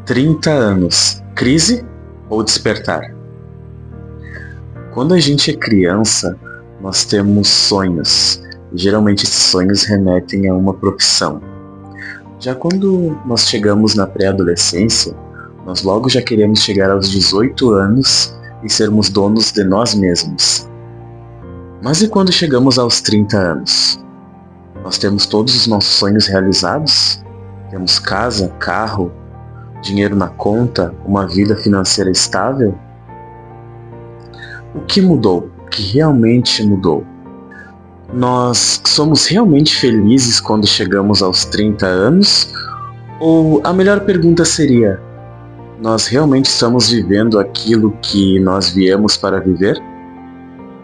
30 anos, crise ou despertar? Quando a gente é criança, nós temos sonhos. Geralmente esses sonhos remetem a uma profissão. Já quando nós chegamos na pré-adolescência, nós logo já queremos chegar aos 18 anos e sermos donos de nós mesmos. Mas e quando chegamos aos 30 anos? Nós temos todos os nossos sonhos realizados? Temos casa, carro, dinheiro na conta, uma vida financeira estável? O que mudou? O que realmente mudou? Nós somos realmente felizes quando chegamos aos 30 anos? Ou a melhor pergunta seria, nós realmente estamos vivendo aquilo que nós viemos para viver?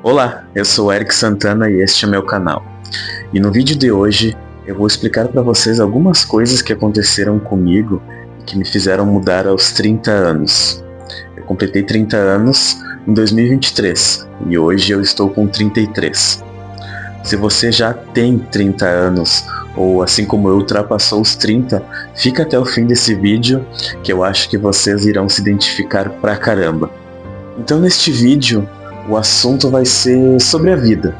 Olá, eu sou Eric Santana e este é meu canal. E no vídeo de hoje eu vou explicar para vocês algumas coisas que aconteceram comigo e que me fizeram mudar aos 30 anos. Eu completei 30 anos em 2023 e hoje eu estou com 33. Se você já tem 30 anos ou assim como eu ultrapassou os 30, fica até o fim desse vídeo que eu acho que vocês irão se identificar pra caramba. Então neste vídeo o assunto vai ser sobre a vida.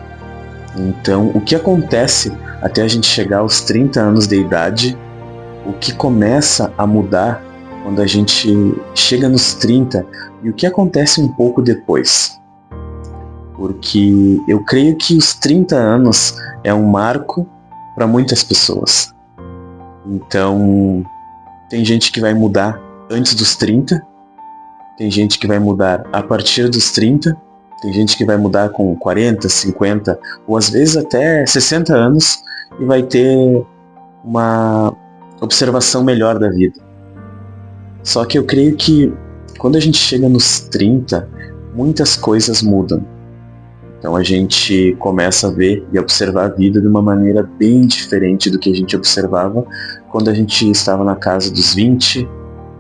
Então o que acontece até a gente chegar aos 30 anos de idade, o que começa a mudar quando a gente chega nos 30 e o que acontece um pouco depois. Porque eu creio que os 30 anos é um marco para muitas pessoas. Então, tem gente que vai mudar antes dos 30, tem gente que vai mudar a partir dos 30, tem gente que vai mudar com 40, 50 ou às vezes até 60 anos e vai ter uma observação melhor da vida. Só que eu creio que quando a gente chega nos 30, muitas coisas mudam. Então a gente começa a ver e observar a vida de uma maneira bem diferente do que a gente observava quando a gente estava na casa dos 20,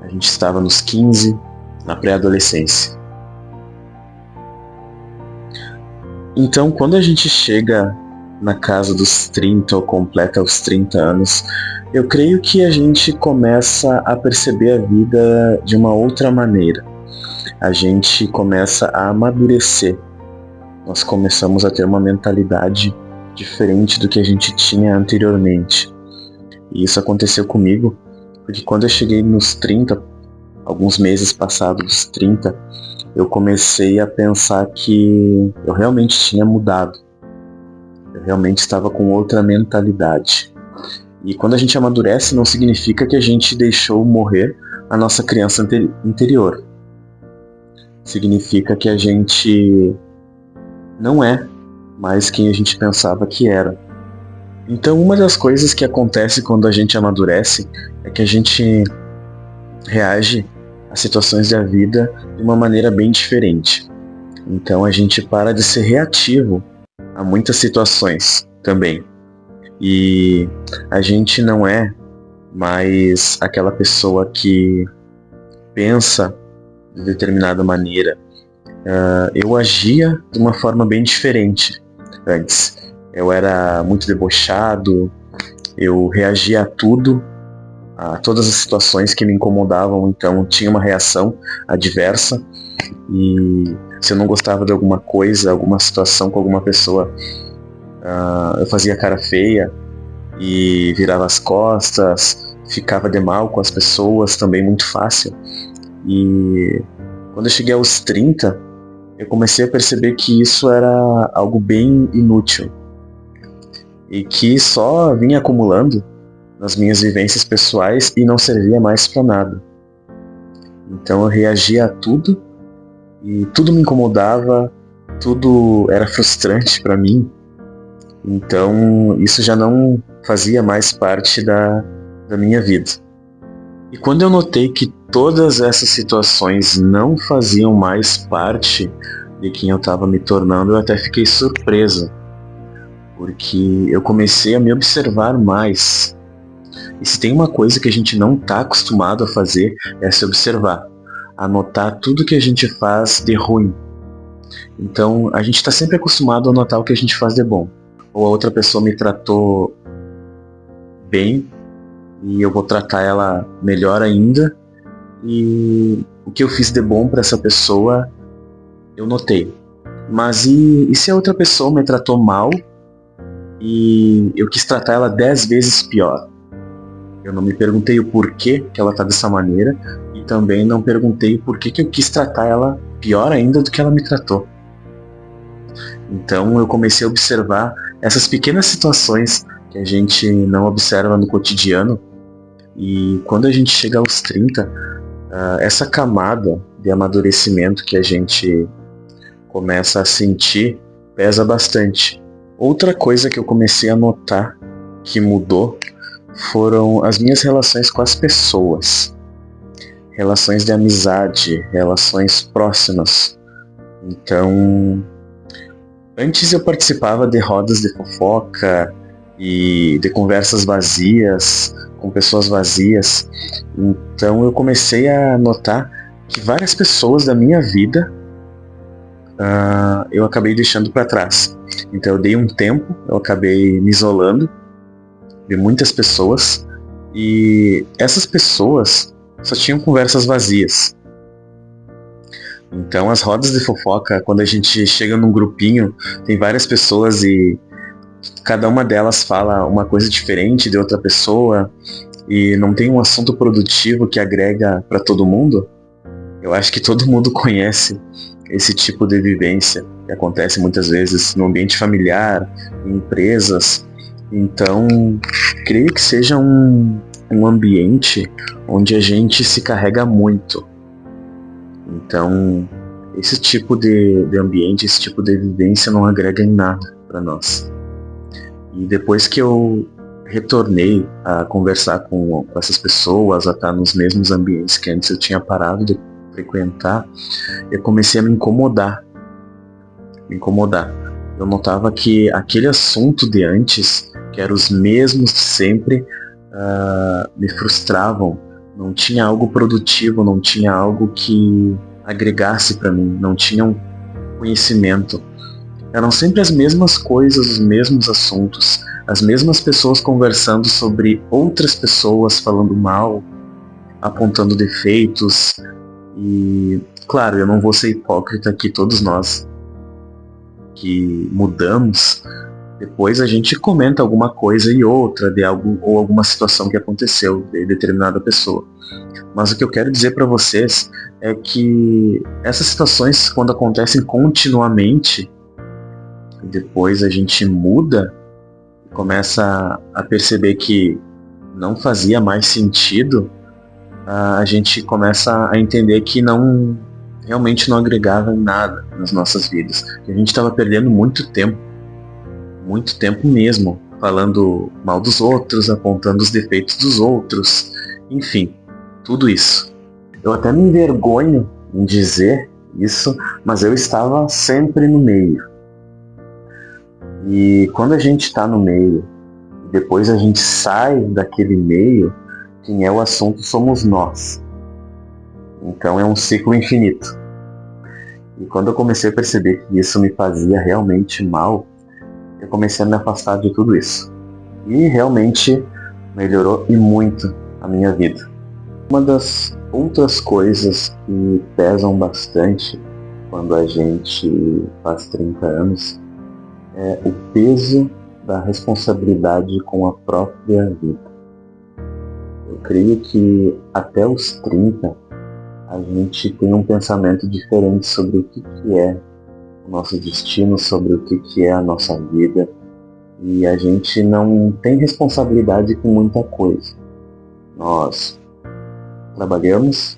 a gente estava nos 15, na pré-adolescência. Então quando a gente chega na casa dos 30 ou completa os 30 anos, eu creio que a gente começa a perceber a vida de uma outra maneira. A gente começa a amadurecer. Nós começamos a ter uma mentalidade diferente do que a gente tinha anteriormente. E isso aconteceu comigo, porque quando eu cheguei nos 30, alguns meses passados dos 30, eu comecei a pensar que eu realmente tinha mudado. Eu realmente estava com outra mentalidade. E quando a gente amadurece, não significa que a gente deixou morrer a nossa criança interior. Significa que a gente não é mais quem a gente pensava que era. Então uma das coisas que acontece quando a gente amadurece é que a gente reage às situações da vida de uma maneira bem diferente. Então a gente para de ser reativo a muitas situações também. E a gente não é mais aquela pessoa que pensa de determinada maneira. Eu agia de uma forma bem diferente antes. Eu era muito debochado, eu reagia a tudo, a todas as situações que me incomodavam, então tinha uma reação adversa. E se eu não gostava de alguma coisa, alguma situação com alguma pessoa, eu fazia cara feia e virava as costas, ficava de mal com as pessoas também muito fácil. E quando eu cheguei aos 30, eu comecei a perceber que isso era algo bem inútil e que só vinha acumulando nas minhas vivências pessoais e não servia mais para nada. Então eu reagia a tudo e tudo me incomodava, tudo era frustrante para mim. Então isso já não fazia mais parte da minha vida. E quando eu notei que todas essas situações não faziam mais parte de quem eu estava me tornando, eu até fiquei surpresa, porque eu comecei a me observar mais. E se tem uma coisa que a gente não está acostumado a fazer, é se observar, a notar tudo que a gente faz de ruim. Então a gente está sempre acostumado a notar o que a gente faz de bom. Ou a outra pessoa me tratou bem, e eu vou tratar ela melhor ainda, e o que eu fiz de bom para essa pessoa eu notei. Mas e se a outra pessoa me tratou mal e eu quis tratar ela 10 vezes pior? Eu não me perguntei o porquê que ela tá dessa maneira e também não perguntei o porquê que eu quis tratar ela pior ainda do que ela me tratou. Então eu comecei a observar essas pequenas situações que a gente não observa no cotidiano, e quando a gente chega aos 30, essa camada de amadurecimento que a gente começa a sentir pesa bastante. Outra coisa que eu comecei a notar que mudou foram as minhas relações com as pessoas. Relações de amizade, relações próximas. Então, antes eu participava de rodas de fofoca e de conversas vazias, com pessoas vazias. Então eu comecei a notar que várias pessoas da minha vida eu acabei deixando para trás. Então eu dei um tempo, eu acabei me isolando de muitas pessoas, e essas pessoas só tinham conversas vazias. Então as rodas de fofoca, quando a gente chega num grupinho, tem várias pessoas e cada uma delas fala uma coisa diferente de outra pessoa e não tem um assunto produtivo que agrega para todo mundo. Eu acho que todo mundo conhece esse tipo de vivência que acontece muitas vezes no ambiente familiar, em empresas. Então, creio que seja um ambiente onde a gente se carrega muito. Então, esse tipo de ambiente, esse tipo de vivência não agrega em nada para nós. E depois que eu retornei a conversar com essas pessoas, a estar nos mesmos ambientes que antes eu tinha parado de frequentar, eu comecei a me incomodar. Eu notava que aquele assunto de antes, que eram os mesmos de sempre, me frustravam. Não tinha algo produtivo, não tinha algo que agregasse para mim, não tinha um conhecimento. Eram sempre as mesmas coisas, os mesmos assuntos, as mesmas pessoas conversando sobre outras pessoas, falando mal, apontando defeitos. E, claro, eu não vou ser hipócrita que todos nós que mudamos, depois a gente comenta alguma coisa e outra de algo ou alguma situação que aconteceu de determinada pessoa. Mas o que eu quero dizer para vocês é que essas situações, quando acontecem continuamente, depois a gente muda e começa a perceber que não fazia mais sentido, a gente começa a entender que realmente não agregava em nada nas nossas vidas. A gente estava perdendo muito tempo mesmo, falando mal dos outros, apontando os defeitos dos outros, enfim, tudo isso. Eu até me envergonho em dizer isso, mas eu estava sempre no meio. E quando a gente está no meio, depois a gente sai daquele meio, quem é o assunto somos nós. Então é um ciclo infinito. E quando eu comecei a perceber que isso me fazia realmente mal, eu comecei a me afastar de tudo isso. E realmente melhorou e muito a minha vida. Uma das outras coisas que pesam bastante quando a gente faz 30 anos é o peso da responsabilidade com a própria vida. Eu creio que até os 30 a gente tem um pensamento diferente sobre o que é o nosso destino, sobre o que é a nossa vida, e a gente não tem responsabilidade com muita coisa. Nós trabalhamos,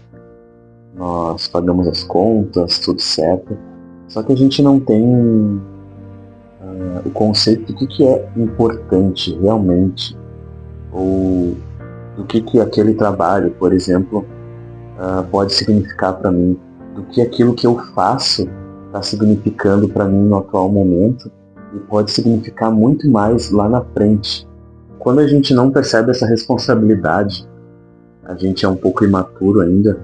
nós pagamos as contas, tudo certo, só que a gente não tem o conceito do que é importante realmente, ou do que aquele trabalho, por exemplo, pode significar para mim, do que aquilo que eu faço está significando para mim no atual momento e pode significar muito mais lá na frente. Quando a gente não percebe essa responsabilidade, a gente é um pouco imaturo ainda,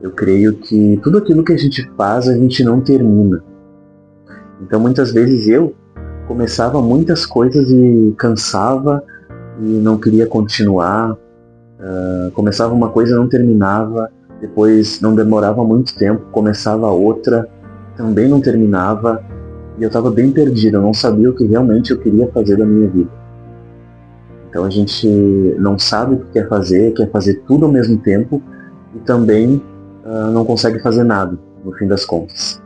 eu creio que tudo aquilo que a gente faz a gente não termina. Então muitas vezes eu começava muitas coisas e cansava e não queria continuar, começava uma coisa e não terminava, depois não demorava muito tempo, começava outra, também não terminava, e eu estava bem perdido, eu não sabia o que realmente eu queria fazer da minha vida. Então a gente não sabe o que quer fazer tudo ao mesmo tempo, e também não consegue fazer nada, no fim das contas.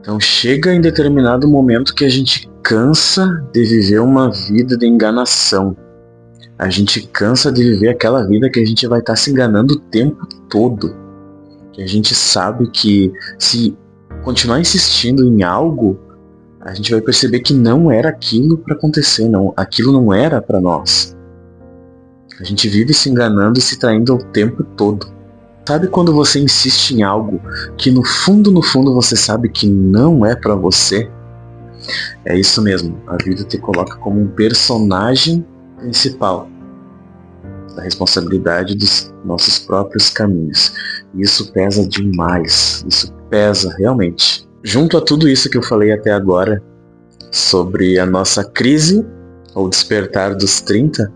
Então chega em determinado momento que a gente cansa de viver uma vida de enganação. A gente cansa de viver aquela vida que a gente vai estar se enganando o tempo todo. Que a gente sabe que se continuar insistindo em algo, a gente vai perceber que não era aquilo para acontecer, não. Aquilo não era para nós. A gente vive se enganando e se traindo o tempo todo. Sabe quando você insiste em algo que no fundo você sabe que não é pra você? É isso mesmo, a vida te coloca como um personagem principal da responsabilidade dos nossos próprios caminhos. E isso pesa demais, isso pesa realmente. Junto a tudo isso que eu falei até agora sobre a nossa crise, ou despertar dos 30,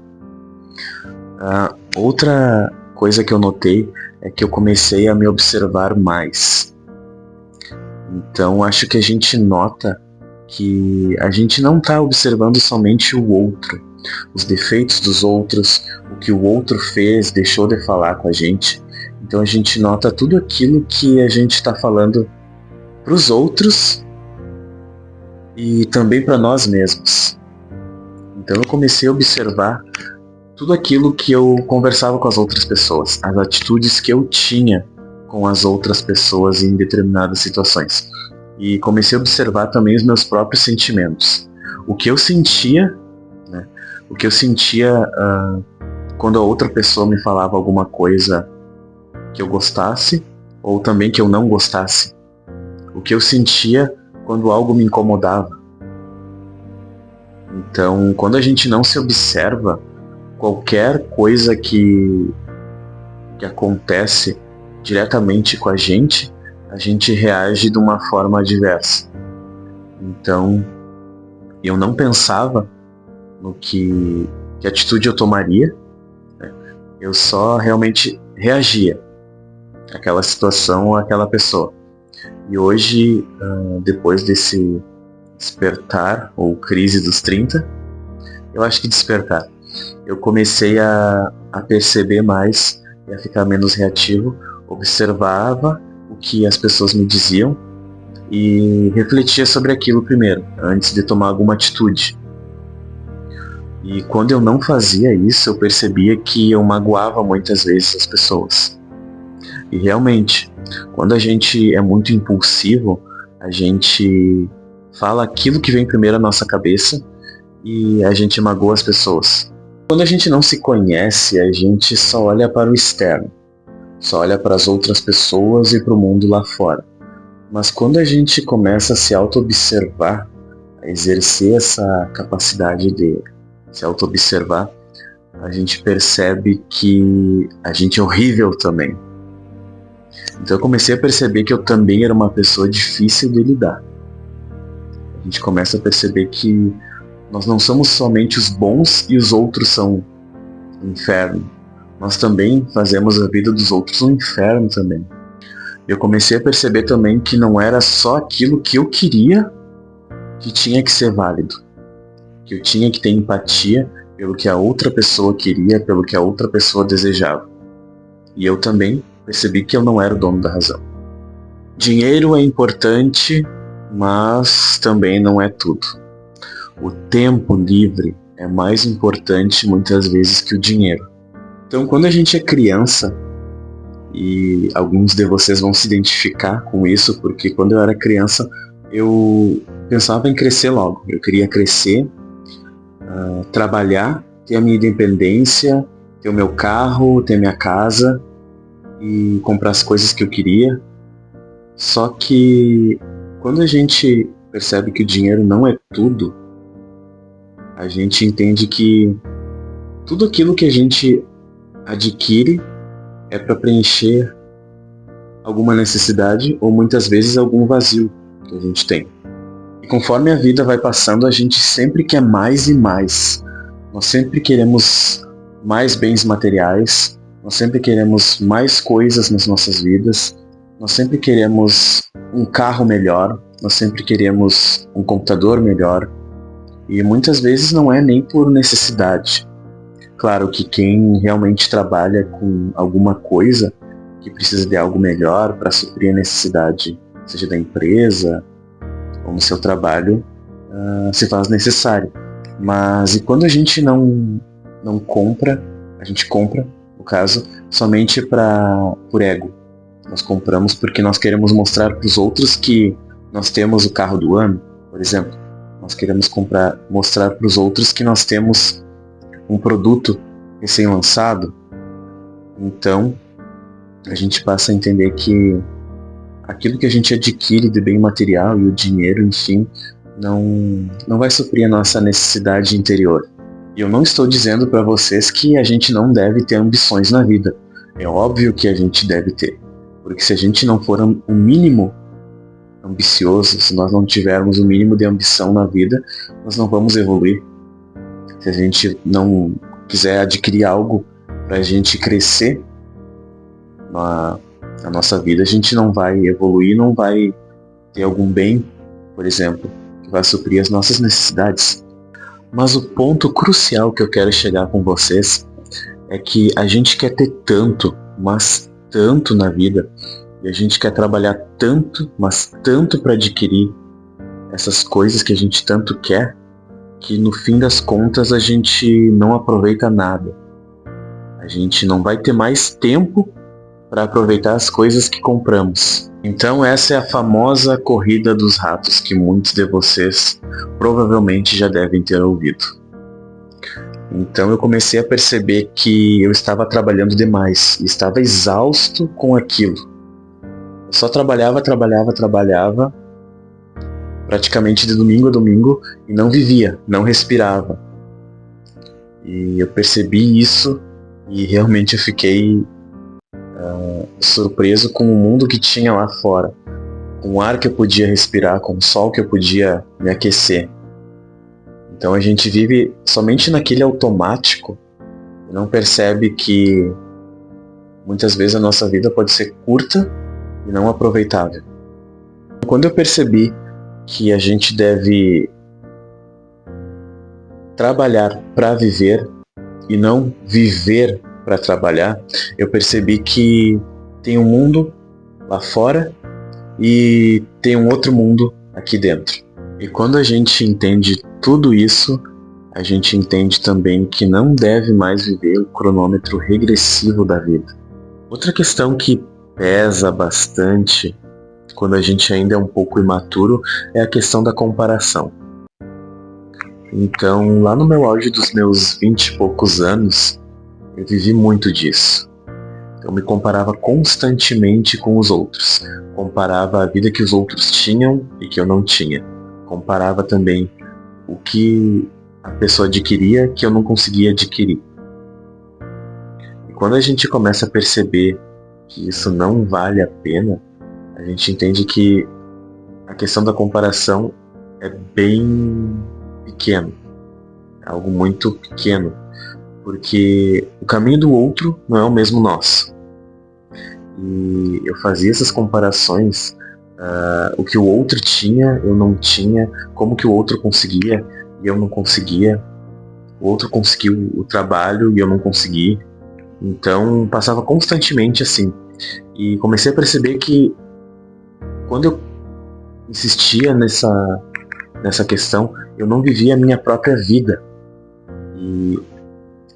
outra coisa que eu notei é que eu comecei a me observar mais. Então acho que a gente nota que a gente não está observando somente o outro, os defeitos dos outros, o que o outro fez, deixou de falar com a gente. Então a gente nota tudo aquilo que a gente está falando para os outros e também para nós mesmos. Então eu comecei a observar tudo aquilo que eu conversava com as outras pessoas, as atitudes que eu tinha com as outras pessoas em determinadas situações. E comecei a observar também os meus próprios sentimentos. O que eu sentia, né? O que eu sentia quando a outra pessoa me falava alguma coisa que eu gostasse, ou também que eu não gostasse. O que eu sentia quando algo me incomodava. Então, quando a gente não se observa, qualquer coisa que acontece diretamente com a gente reage de uma forma adversa. Então, eu não pensava no que atitude eu tomaria, né? Eu só realmente reagia àquela situação, àquela pessoa. E hoje, depois desse despertar, ou crise dos 30, eu acho que despertar, eu comecei a perceber mais e a ficar menos reativo, observava o que as pessoas me diziam e refletia sobre aquilo primeiro, antes de tomar alguma atitude. E quando eu não fazia isso, eu percebia que eu magoava muitas vezes as pessoas. E realmente, quando a gente é muito impulsivo, a gente fala aquilo que vem primeiro à nossa cabeça e a gente magoa as pessoas. Quando a gente não se conhece, a gente só olha para o externo, só olha para as outras pessoas e para o mundo lá fora. Mas quando a gente começa a se auto-observar, a exercer essa capacidade de se auto-observar, a gente percebe que a gente é horrível também. Então eu comecei a perceber que eu também era uma pessoa difícil de lidar. A gente começa a perceber que nós não somos somente os bons e os outros são um inferno. Nós também fazemos a vida dos outros um inferno também. Eu comecei a perceber também que não era só aquilo que eu queria que tinha que ser válido. Que eu tinha que ter empatia pelo que a outra pessoa queria, pelo que a outra pessoa desejava. E eu também percebi que eu não era o dono da razão. Dinheiro é importante, mas também não é tudo. O tempo livre é mais importante muitas vezes que o dinheiro. Então, quando a gente é criança, e alguns de vocês vão se identificar com isso, porque quando eu era criança, eu pensava em crescer logo. Eu queria crescer, trabalhar, ter a minha independência, ter o meu carro, ter a minha casa e comprar as coisas que eu queria. Só que quando a gente percebe que o dinheiro não é tudo, a gente entende que tudo aquilo que a gente adquire é para preencher alguma necessidade ou muitas vezes algum vazio que a gente tem. E conforme a vida vai passando, a gente sempre quer mais e mais. Nós sempre queremos mais bens materiais, Nós sempre queremos mais coisas nas nossas vidas, nós sempre queremos um carro melhor, nós sempre queremos um computador melhor, e muitas vezes não é nem por necessidade. Claro que quem realmente trabalha com alguma coisa que precisa de algo melhor para suprir a necessidade, seja da empresa ou no seu trabalho, se faz necessário. Mas e quando a gente não compra, a gente compra, no caso, somente por ego. Nós compramos porque nós queremos mostrar para os outros que nós temos o carro do ano, por exemplo. Nós queremos mostrar para os outros que nós temos um produto recém-lançado. Então, a gente passa a entender que aquilo que a gente adquire de bem material e o dinheiro, enfim, não vai suprir a nossa necessidade interior. E eu não estou dizendo para vocês que a gente não deve ter ambições na vida. É óbvio que a gente deve ter. Porque se a gente não for o mínimo ambicioso, se nós não tivermos o mínimo de ambição na vida, nós não vamos evoluir. Se a gente não quiser adquirir algo para a gente crescer na nossa vida, a gente não vai evoluir, não vai ter algum bem, por exemplo, que vai suprir as nossas necessidades. Mas o ponto crucial que eu quero chegar com vocês é que a gente quer ter tanto, mas tanto na vida, e a gente quer trabalhar tanto, mas tanto para adquirir essas coisas que a gente tanto quer, que no fim das contas a gente não aproveita nada. A gente não vai ter mais tempo para aproveitar as coisas que compramos. Então essa é a famosa corrida dos ratos que muitos de vocês provavelmente já devem ter ouvido. Então eu comecei a perceber que eu estava trabalhando demais, estava exausto com aquilo. Eu só trabalhava, praticamente de domingo a domingo, e não vivia, não respirava. E eu percebi isso e realmente eu fiquei surpreso com o mundo que tinha lá fora, com o ar que eu podia respirar, com o sol que eu podia me aquecer. Então a gente vive somente naquele automático e não percebe que muitas vezes a nossa vida pode ser curta e não aproveitável. Quando eu percebi que a gente deve trabalhar para viver e não viver para trabalhar, eu percebi que tem um mundo lá fora e tem um outro mundo aqui dentro. E quando a gente entende tudo isso, a gente entende também que não deve mais viver o cronômetro regressivo da vida. Outra questão que pesa bastante quando a gente ainda é um pouco imaturo é a questão da comparação. Então, lá no meu auge dos meus 20 e poucos anos, eu vivi muito disso. Eu me comparava constantemente com os outros. Comparava a vida que os outros tinham e que eu não tinha. Comparava também o que a pessoa adquiria que eu não conseguia adquirir. E quando a gente começa a perceber que isso não vale a pena, a gente entende que a questão da comparação é bem pequeno. É algo muito pequeno. Porque o caminho do outro não é o mesmo nosso. E eu fazia essas comparações, o que o outro tinha, eu não tinha, como que o outro conseguia e eu não conseguia, o outro conseguiu o trabalho e eu não consegui. Então passava constantemente assim. E comecei a perceber que quando eu insistia nessa questão, eu não vivia a minha própria vida. E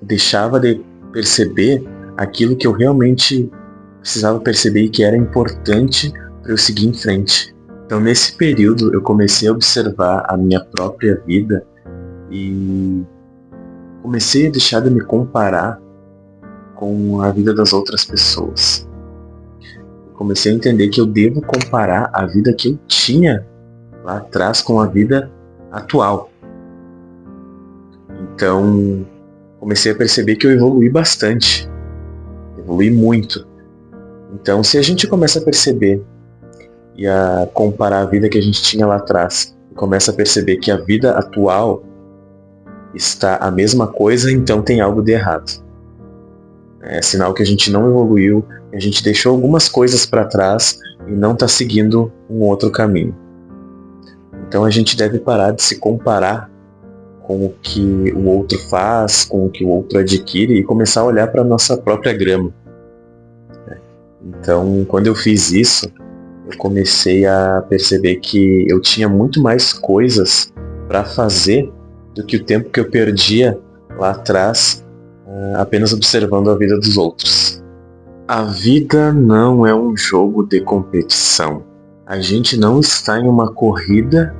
deixava de perceber aquilo que eu realmente precisava perceber e que era importante para eu seguir em frente. Então nesse período eu comecei a observar a minha própria vida e comecei a deixar de me comparar com a vida das outras pessoas. Comecei a entender que eu devo comparar a vida que eu tinha lá atrás com a vida atual. Então comecei a perceber que eu evolui bastante, evolui muito. Então se a gente começa a perceber e a comparar a vida que a gente tinha lá atrás, e começa a perceber que a vida atual está a mesma coisa, então tem algo de errado. É sinal que a gente não evoluiu, que a gente deixou algumas coisas para trás e não está seguindo um outro caminho. Então a gente deve parar de se comparar com o que o outro faz, com o que o outro adquire e começar a olhar para a nossa própria grama. Então, quando eu fiz isso, eu comecei a perceber que eu tinha muito mais coisas para fazer do que o tempo que eu perdia lá atrás apenas observando a vida dos outros. A vida não é um jogo de competição. A gente não está em uma corrida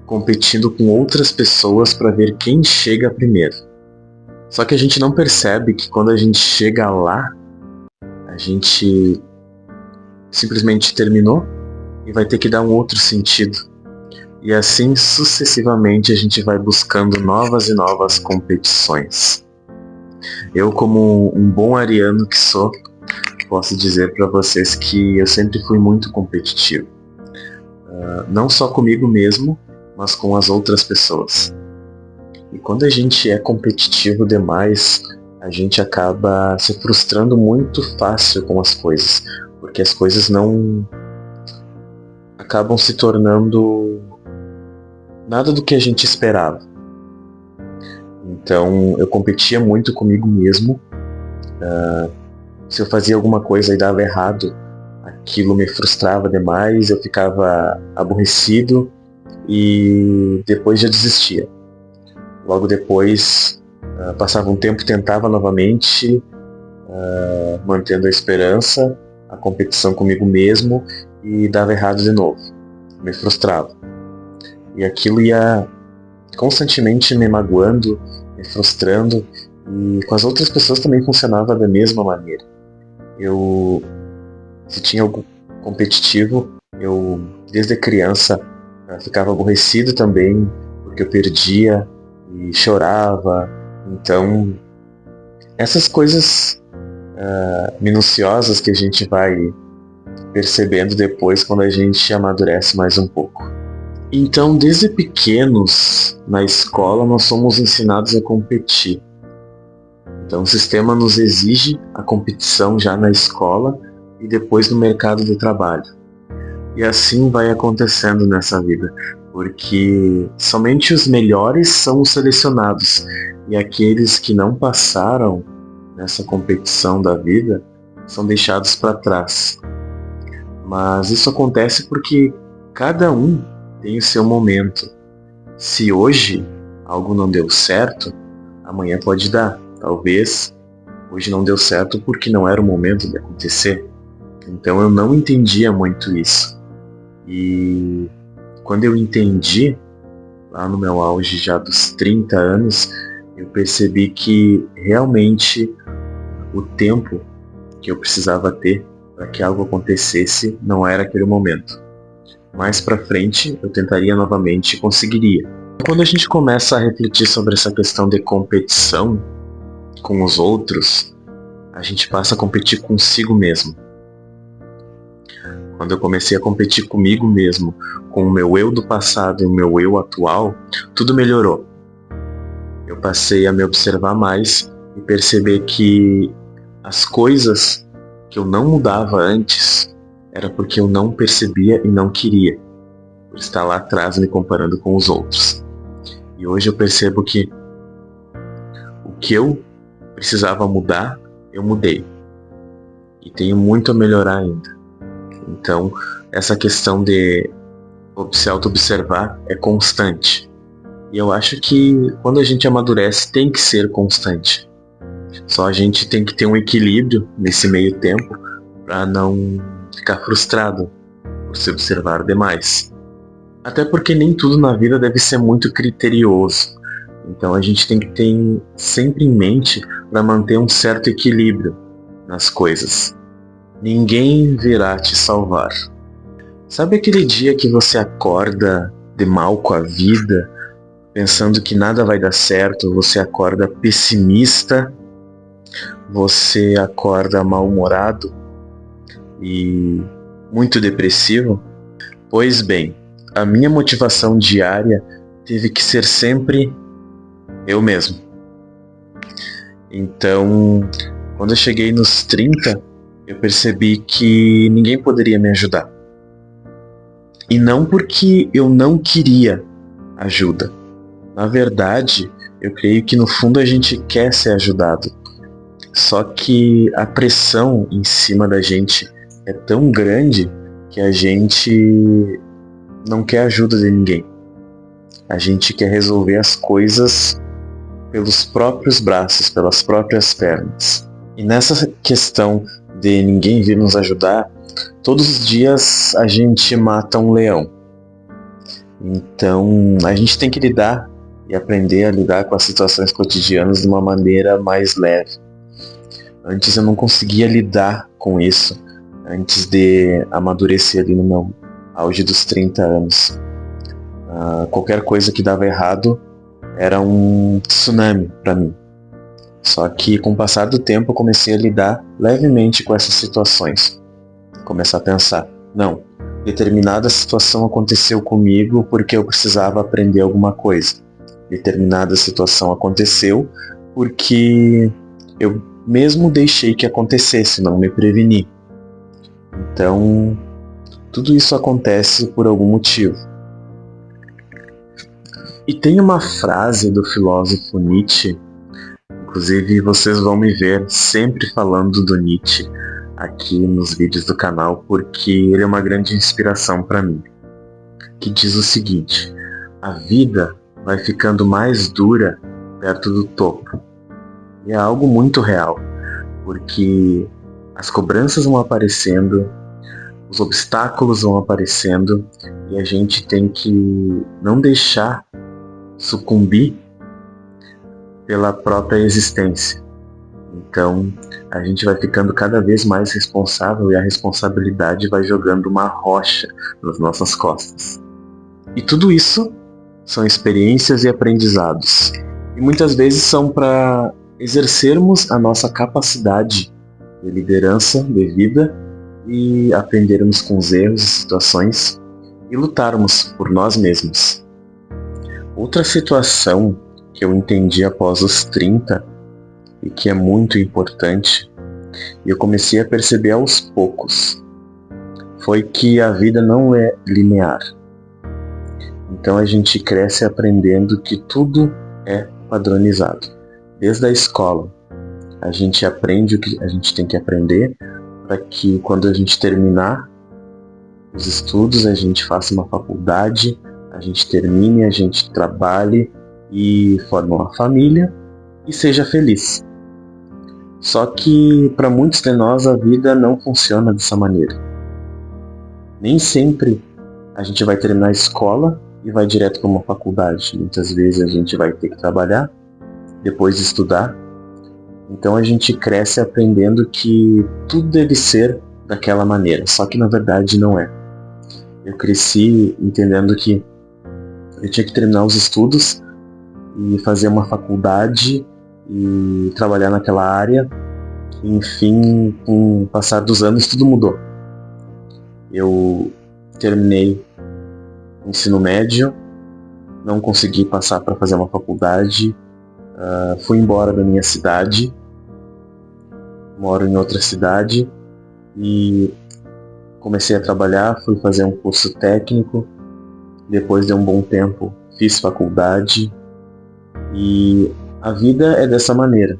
competindo com outras pessoas para ver quem chega primeiro. Só que a gente não percebe que quando a gente chega lá, a gente simplesmente terminou e vai ter que dar um outro sentido. E assim sucessivamente a gente vai buscando novas e novas competições. Eu, como um bom ariano que sou, posso dizer para vocês que eu sempre fui muito competitivo. Não só comigo mesmo, mas com as outras pessoas. E quando a gente é competitivo demais, a gente acaba se frustrando muito fácil com as coisas, porque as coisas não acabam se tornando nada do que a gente esperava. Então eu competia muito comigo mesmo. Se eu fazia alguma coisa e dava errado, aquilo me frustrava demais, eu ficava aborrecido e depois já desistia. Logo depois, passava um tempo, tentava novamente, mantendo a esperança, a competição comigo mesmo, e dava errado de novo. Me frustrava. E aquilo ia constantemente me magoando, me frustrando, e com as outras pessoas também funcionava da mesma maneira. Se tinha algo competitivo, eu desde criança ficava aborrecido também, porque eu perdia e chorava. Então, essas coisas minuciosas que a gente vai percebendo depois quando a gente amadurece mais um pouco. Então, desde pequenos, na escola, nós somos ensinados a competir. Então, o sistema nos exige a competição já na escola e depois no mercado de trabalho. E assim vai acontecendo nessa vida, porque somente os melhores são os selecionados, e aqueles que não passaram nessa competição da vida são deixados para trás. Mas isso acontece porque cada um tem o seu momento. Se hoje algo não deu certo, amanhã pode dar. Talvez hoje não deu certo porque não era o momento de acontecer. Então eu não entendia muito isso. E quando eu entendi, lá no meu auge já dos 30 anos, eu percebi que realmente o tempo que eu precisava ter para que algo acontecesse não era aquele momento. Mais para frente eu tentaria novamente e conseguiria. Quando a gente começa a refletir sobre essa questão de competição com os outros, a gente passa a competir consigo mesmo. Quando eu comecei a competir comigo mesmo, com o meu eu do passado e o meu eu atual, tudo melhorou. Eu passei a me observar mais e perceber que as coisas que eu não mudava antes era porque eu não percebia e não queria, por estar lá atrás me comparando com os outros. E hoje eu percebo que o que eu precisava mudar, eu mudei. E tenho muito a melhorar ainda. Então, essa questão de se auto-observar é constante. E eu acho que quando a gente amadurece tem que ser constante. Só a gente tem que ter um equilíbrio nesse meio tempo para não ficar frustrado por se observar demais. Até porque nem tudo na vida deve ser muito criterioso. Então a gente tem que ter sempre em mente para manter um certo equilíbrio nas coisas. Ninguém virá te salvar. Sabe aquele dia que você acorda de mal com a vida, pensando que nada vai dar certo, você acorda pessimista, você acorda mal-humorado e muito depressivo? Pois bem, a minha motivação diária teve que ser sempre eu mesmo. Então, Quando eu cheguei nos 30, eu percebi que ninguém poderia me ajudar. E não porque eu não queria ajuda. Na verdade, eu creio que no fundo a gente quer ser ajudado. Só que a pressão em cima da gente é tão grande que a gente não quer ajuda de ninguém. A gente quer resolver as coisas pelos próprios braços, pelas próprias pernas. E nessa questão de ninguém vir nos ajudar, todos os dias a gente mata um leão. Então a gente tem que lidar e aprender a lidar com as situações cotidianas de uma maneira mais leve. Antes eu não conseguia lidar com isso, antes de amadurecer ali no meu auge dos 30 anos. Qualquer coisa que dava errado era um tsunami para mim. Só que com o passar do tempo eu comecei a lidar levemente com essas situações. Começar a pensar, não, determinada situação aconteceu comigo porque eu precisava aprender alguma coisa. Determinada situação aconteceu porque eu mesmo deixei que acontecesse, não me preveni. Então, tudo isso acontece por algum motivo. E tem uma frase do filósofo Nietzsche, inclusive vocês vão me ver sempre falando do Nietzsche aqui nos vídeos do canal, porque ele é uma grande inspiração para mim, que diz o seguinte: a vida vai ficando mais dura perto do topo. E é algo muito real, porque as cobranças vão aparecendo, os obstáculos vão aparecendo, e a gente tem que não deixar sucumbir pela própria existência. Então, a gente vai ficando cada vez mais responsável e a responsabilidade vai jogando uma rocha nas nossas costas. E tudo isso são experiências e aprendizados. E muitas vezes são para exercermos a nossa capacidade de liderança de vida e aprendermos com os erros e situações e lutarmos por nós mesmos. Outra situação que eu entendi após os 30 e que é muito importante, e eu comecei a perceber aos poucos, foi que a vida não é linear. Então a gente cresce aprendendo que tudo é padronizado. Desde a escola, a gente aprende o que a gente tem que aprender para que quando a gente terminar os estudos, a gente faça uma faculdade, a gente termine, a gente trabalhe e forme uma família e seja feliz. Só que para muitos de nós a vida não funciona dessa maneira. Nem sempre a gente vai terminar a escola e vai direto para uma faculdade. Muitas vezes a gente vai ter que trabalhar, depois estudar. Então a gente cresce aprendendo que tudo deve ser daquela maneira, só que na verdade não é. Eu cresci entendendo que eu tinha que terminar os estudos e fazer uma faculdade e trabalhar naquela área. E, enfim, com o passar dos anos tudo mudou. Eu terminei o ensino médio, não consegui passar para fazer uma faculdade, fui embora da minha cidade, moro em outra cidade e comecei a trabalhar, fui fazer um curso técnico, depois de um bom tempo fiz faculdade e a vida é dessa maneira.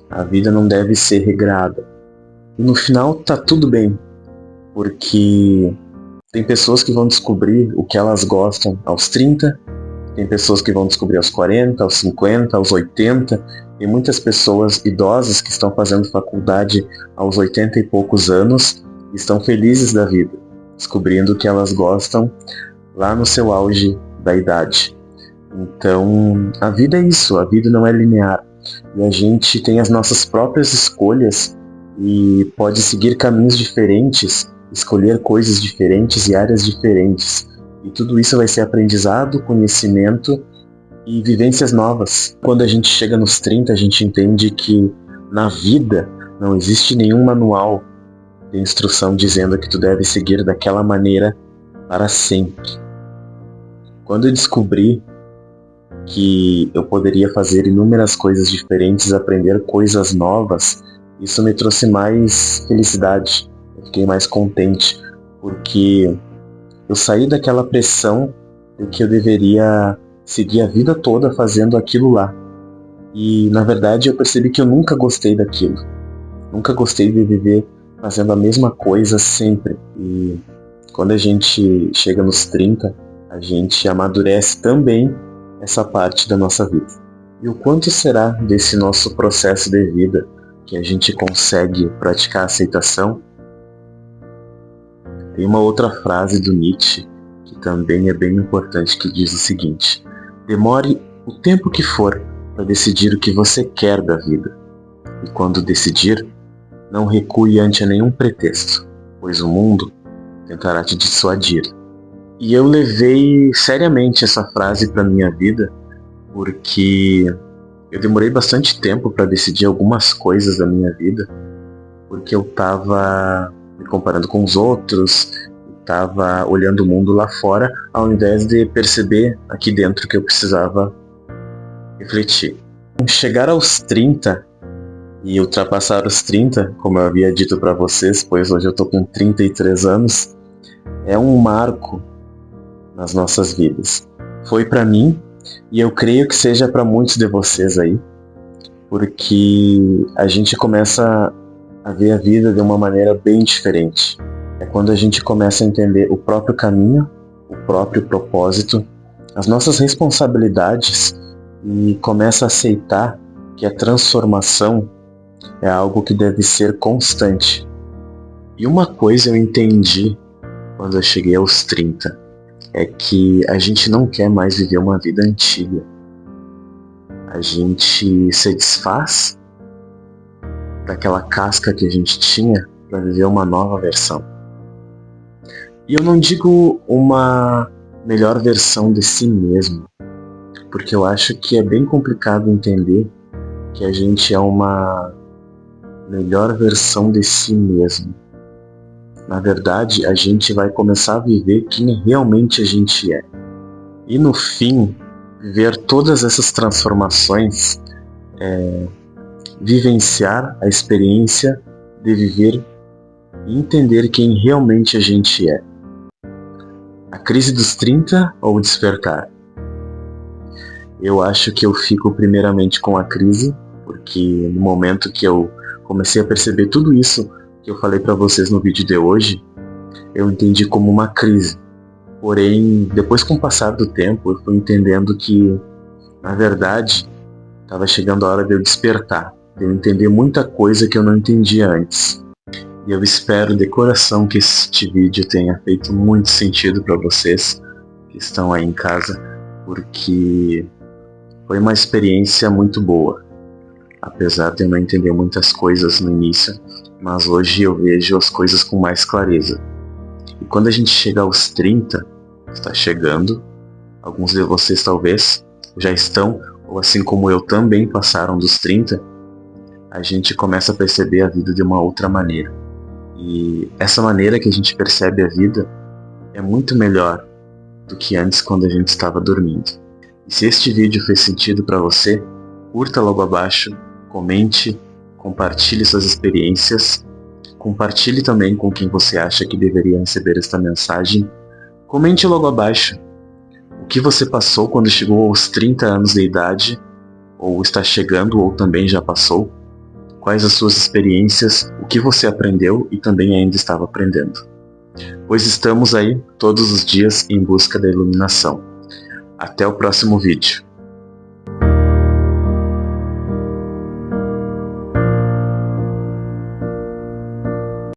A vida não deve ser regrada. E no final tá tudo bem, porque tem pessoas que vão descobrir o que elas gostam aos 30, tem pessoas que vão descobrir aos 40, aos 50, aos 80, tem muitas pessoas idosas que estão fazendo faculdade aos 80 e poucos anos e estão felizes da vida, descobrindo o que elas gostam lá no seu auge da idade. Então, a vida é isso, a vida não é linear. E a gente tem as nossas próprias escolhas e pode seguir caminhos diferentes, escolher coisas diferentes e áreas diferentes. E tudo isso vai ser aprendizado, conhecimento e vivências novas. Quando a gente chega nos 30, a gente entende que na vida não existe nenhum manual de instrução dizendo que tu deve seguir daquela maneira para sempre. Quando eu descobri que eu poderia fazer inúmeras coisas diferentes, aprender coisas novas Isso me trouxe mais felicidade, eu fiquei mais contente, porque eu saí daquela pressão de que eu deveria seguir a vida toda fazendo aquilo lá. E na verdade eu percebi que eu nunca gostei daquilo. Nunca gostei de viver fazendo a mesma coisa sempre. E quando a gente chega nos 30, a gente amadurece também essa parte da nossa vida. E o quanto será desse nosso processo de vida que a gente consegue praticar a aceitação? Tem uma outra frase do Nietzsche que também é bem importante, que diz o seguinte: demore o tempo que for para decidir o que você quer da vida. E quando decidir, não recue ante nenhum pretexto, pois o mundo tentará te dissuadir. E eu levei seriamente essa frase para minha vida, porque eu demorei bastante tempo para decidir algumas coisas da minha vida, porque eu estava me comparando com os outros, estava olhando o mundo lá fora, ao invés de perceber aqui dentro que eu precisava refletir. Chegar aos 30 e ultrapassar os 30, como eu havia dito para vocês, pois hoje eu estou com 33 anos, é um marco nas nossas vidas. Foi para mim, e eu creio que seja para muitos de vocês aí, porque a gente começa a ver a vida de uma maneira bem diferente. É quando a gente começa a entender o próprio caminho, o próprio propósito, as nossas responsabilidades, e começa a aceitar que a transformação é algo que deve ser constante. E uma coisa eu entendi quando eu cheguei aos 30, é que a gente não quer mais viver uma vida antiga. A gente se desfaz daquela casca que a gente tinha para viver uma nova versão. E eu não digo uma melhor versão de si mesmo, porque eu acho que é bem complicado entender que a gente é uma melhor versão de si mesmo. Na verdade, a gente vai começar a viver quem realmente a gente é. E no fim, ver todas essas transformações é vivenciar a experiência de viver e entender quem realmente a gente é. A crise dos 30 ou o despertar? Eu acho que eu fico primeiramente com a crise, porque no momento que eu comecei a perceber tudo isso que eu falei para vocês no vídeo de hoje, eu entendi como uma crise. Porém, depois com o passar do tempo, eu fui entendendo que, na verdade, estava chegando a hora de eu despertar, de eu entender muita coisa que eu não entendia antes. E eu espero de coração que este vídeo tenha feito muito sentido para vocês que estão aí em casa, porque foi uma experiência muito boa. Apesar de eu não entender muitas coisas no início, mas hoje eu vejo as coisas com mais clareza. E quando a gente chega aos 30, está chegando, alguns de vocês talvez já estão, ou assim como eu também passaram dos 30, a gente começa a perceber a vida de uma outra maneira. E essa maneira que a gente percebe a vida é muito melhor do que antes quando a gente estava dormindo. E se este vídeo fez sentido para você, curta logo abaixo, comente, compartilhe suas experiências, compartilhe também com quem você acha que deveria receber esta mensagem. Comente logo abaixo o que você passou quando chegou aos 30 anos de idade, ou está chegando, ou também já passou. Quais as suas experiências, o que você aprendeu e também ainda estava aprendendo. Pois estamos aí todos os dias em busca da iluminação. Até o próximo vídeo.